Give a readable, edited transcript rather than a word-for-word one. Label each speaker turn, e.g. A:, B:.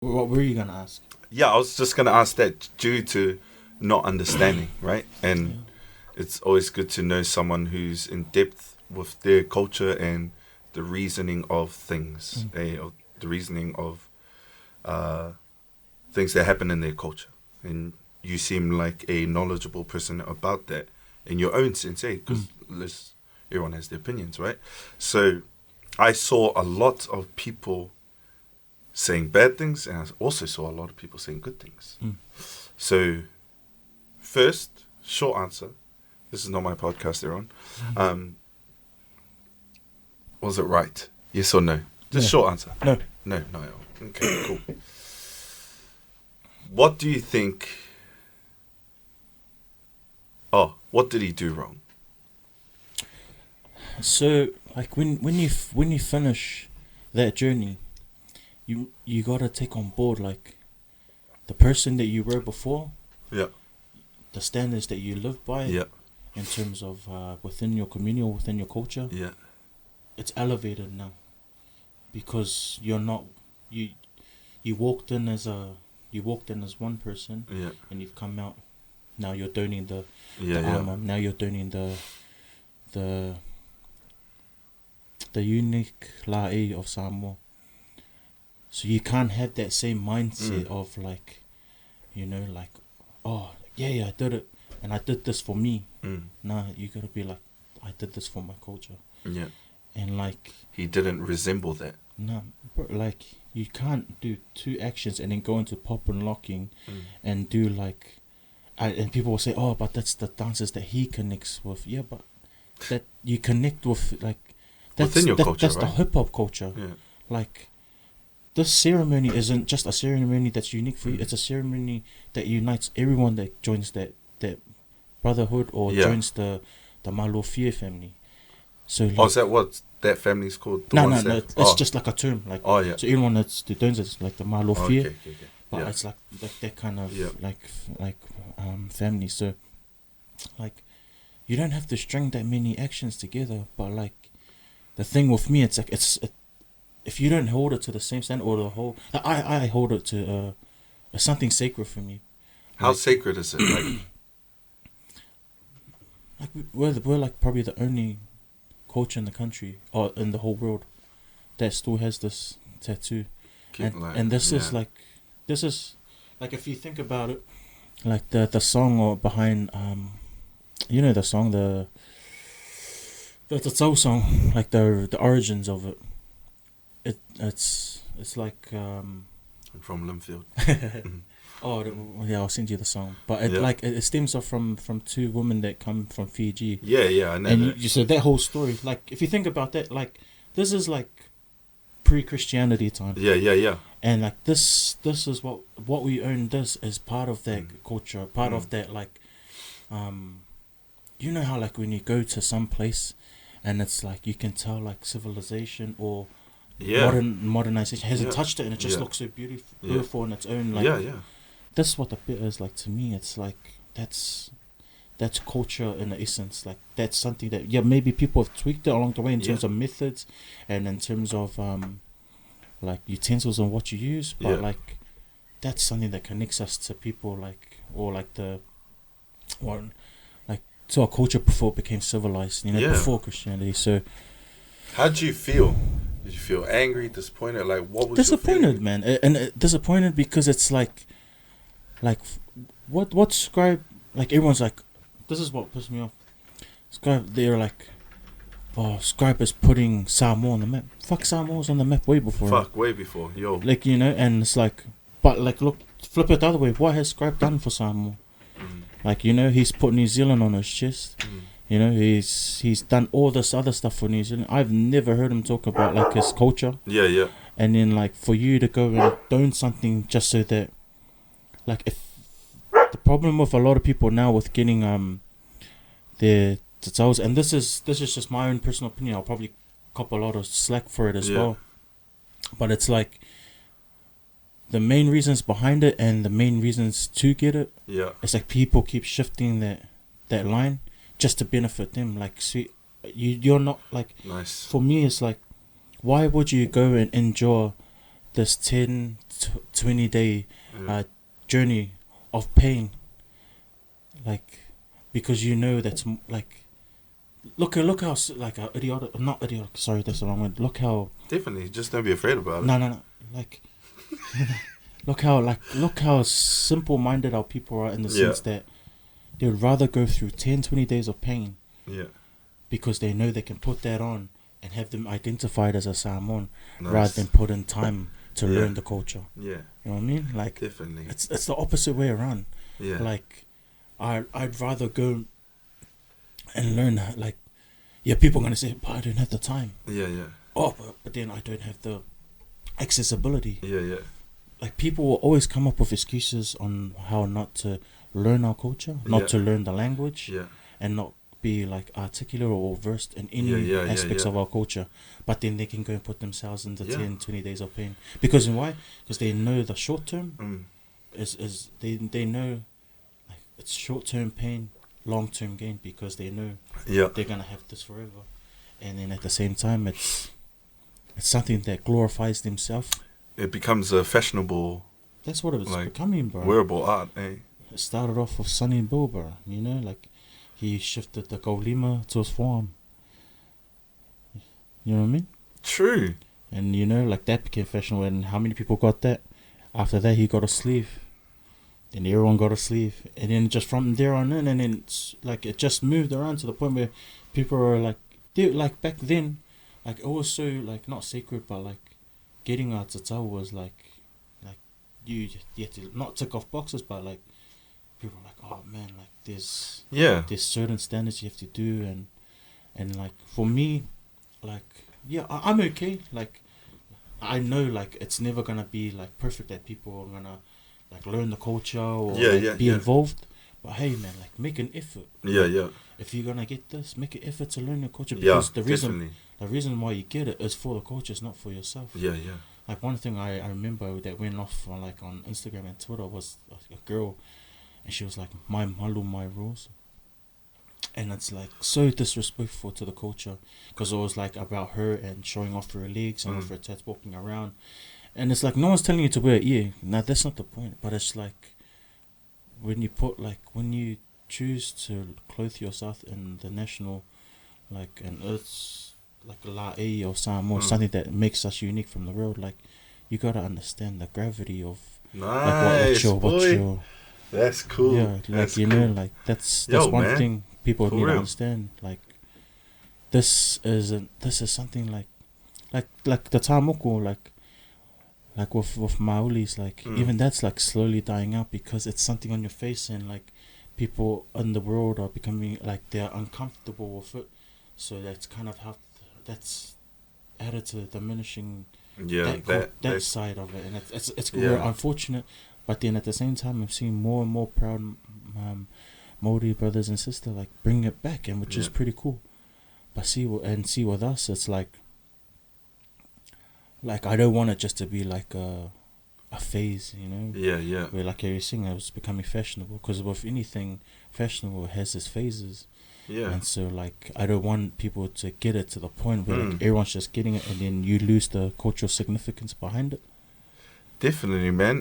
A: What were you gonna ask?
B: Yeah, I was just going to ask that due to not understanding, right? And it's always good to know someone who's in depth with their culture and the reasoning of things, or the reasoning of things that happen in their culture. And you seem like a knowledgeable person about that in your own sense, because everyone has their opinions, right? So I saw a lot of people saying bad things, and I also saw a lot of people saying good things. So, first, short answer. This is not my podcast they're on. Was it right? Yes or no? Just short answer.
A: No.
B: No. Okay, cool. What do you think... Oh, what did he do wrong?
A: So, like, when you finish that journey, you gotta take on board, like, the person that you were before.
B: Yeah.
A: The standards that you live by.
B: Yeah.
A: In terms of within your community or within your culture.
B: Yeah.
A: It's elevated now, because you're not you walked in as one person.
B: Yeah.
A: And you've come out. Now you're donning the
B: Yeah.
A: armor. Now you're donning the unique la'i of Samoa. So you can't have that same mindset of like, like, oh yeah, I did it, and I did this for me. Nah, you gotta be like, I did this for my culture.
B: Yeah.
A: And like,
B: He didn't resemble that.
A: nah, bro, like, you can't do two actions and then go into pop and locking and do like, and people will say, oh, but that's the dances that he connects with. Yeah, but that you connect with, like, that's
B: within your culture,
A: that's
B: right?
A: the hip hop culture.
B: Yeah.
A: Like, this ceremony isn't just a ceremony that's unique for you. It's a ceremony that unites everyone that joins that brotherhood or joins the Malofie family. So, like,
B: Is that what that family's called?
A: No, it's just like a term. Like,
B: oh, yeah.
A: so everyone that's the joins it's like the Malofie.
B: Okay.
A: But it's like that kind of like family. So, like, you don't have to string that many actions together. But like, the thing with me, it's like if you don't hold it to the same standard or the whole, I hold it to something sacred for me.
B: How
A: like,
B: sacred is it?
A: like we're like probably the only culture in the country or in the whole world that still has this tattoo, and this is like. This is, like, if you think about it, like the song or behind, the song, the Tatau song, like the origins of it. It's like
B: I'm from Linfield.
A: I'll send you the song. But it stems off from two women that come from Fiji.
B: Yeah, I know.
A: And you so that whole story, like, if you think about that, like, this is like pre-Christianity time.
B: Yeah.
A: And like this is what we own. This is part of that culture, part of that, like, you know how, like, when you go to some place and it's like you can tell, like, civilization or modernization hasn't touched it, and it just looks so beautiful in its own, like, that's what the bit is. Like, to me, it's like that's culture in the essence. Like, that's something that maybe people have tweaked it along the way in terms of methods and in terms of like utensils and what you use, but like, that's something that connects us to people, like, or like like to our culture before it became civilized, before Christianity. So
B: how did you feel? Did you feel angry, disappointed? Like, what was
A: disappointed, man? And disappointed because it's like what Scribe, like, everyone's like, this is what pissed me off. Scribe, they're like, oh, Scribe is putting Samoa on the map. Fuck, Samoa was on the map way before.
B: Way before, yo.
A: Like, and it's like, but like, look, flip it the other way. What has Scribe done for Samoa? Like, he's put New Zealand on his chest. He's done all this other stuff for New Zealand. I've never heard him talk about, like, his culture.
B: Yeah.
A: And then, like, for you to go and don something just so that, like, if the problem with a lot of people now with getting their tatous, and this is just my own personal opinion, I'll probably cop a lot of slack for it as well, but it's like the main reasons behind it and the main reasons to get it, it's like people keep shifting that line just to benefit them. Like, see, you're not, like,
B: nice.
A: For me, it's like, why would you go and endure this 20 day journey of pain, like, because you know that's like, look how like not idiotic. Sorry, that's the wrong word. Look how
B: definitely just don't be afraid about it.
A: No, like. Look how simple-minded our people are, in the sense that they would rather go through 10, 20 days of pain, because they know they can put that on and have them identified as a Samoan, rather than put in time to learn the culture. You know what I mean? Like,
B: definitely,
A: it's the opposite way around. Like, I'd rather go and learn. Like, people are gonna say, "But I don't have the time." Oh, but then I don't have the accessibility. Like, people will always come up with excuses on how not to learn our culture, not to learn the language, and not be like articulate or versed in any aspects of our culture. But then they can go and put themselves into 10, 20 days of pain. Because why? Because they know the short term is they know, like, it's short term pain, long term gain, because they know they're gonna have this forever. And then at the same time, it's something that glorifies themselves.
B: It becomes a fashionable.
A: That's what it was becoming, bro.
B: Wearable art, eh?
A: It started off with Sonny and Bill, bro. You know, like, he shifted the kaulima to his farm. You know what I mean?
B: True.
A: And, you know, like, that became fashionable. And how many people got that? After that, he got a sleeve. Then everyone got a sleeve. And then just from there on in, and then it's like, it just moved around to the point where people are like, like, back then, like, it was so, like, not sacred, but like, getting a tatau was like you had to not tick off boxes, but like, people were like, oh man, like, there's certain standards you have to do, and like, for me, like, I'm okay. Like, I know, like, it's never gonna be like perfect, that people are gonna like learn the culture or be involved. But hey, man, like, make an effort. If you're gonna get this, make an effort to learn the culture, because the reason why you get it is for the culture, it's not for yourself. Like, one thing I remember that went off on, like, on Instagram and Twitter was a girl, and she was like, "My malu, my rules," and it's like so disrespectful to the culture, because it was like about her and showing off her legs and off her tats, walking around, and it's like, no one's telling you to wear it. Now that's not the point, but it's like, when you choose to clothe yourself in the national, like, and it's like La'i or Samoa, something that makes us unique from the world. Like, you gotta understand the gravity of
B: what your that's cool.
A: Like, that's you know, like, that's one thing people need to understand. Like, this is something like the tamoko, like with Maoris, like, even that's like slowly dying out, because it's something on your face, and like, people in the world are becoming like, they're uncomfortable with it. So that's kind of how that's added to diminishing that side of it, and it's real unfortunate. But then at the same time, I'm seeing more and more proud Māori brothers and sisters like bring it back, and which is pretty cool. But see with us, it's like I don't want it just to be like a phase, you know. Where, like you're saying, it was becoming fashionable, because with anything fashionable, it has its phases. And so, like, I don't want people to get it to the point where like everyone's just getting it, and then you lose the cultural significance behind it.
B: Definitely, man.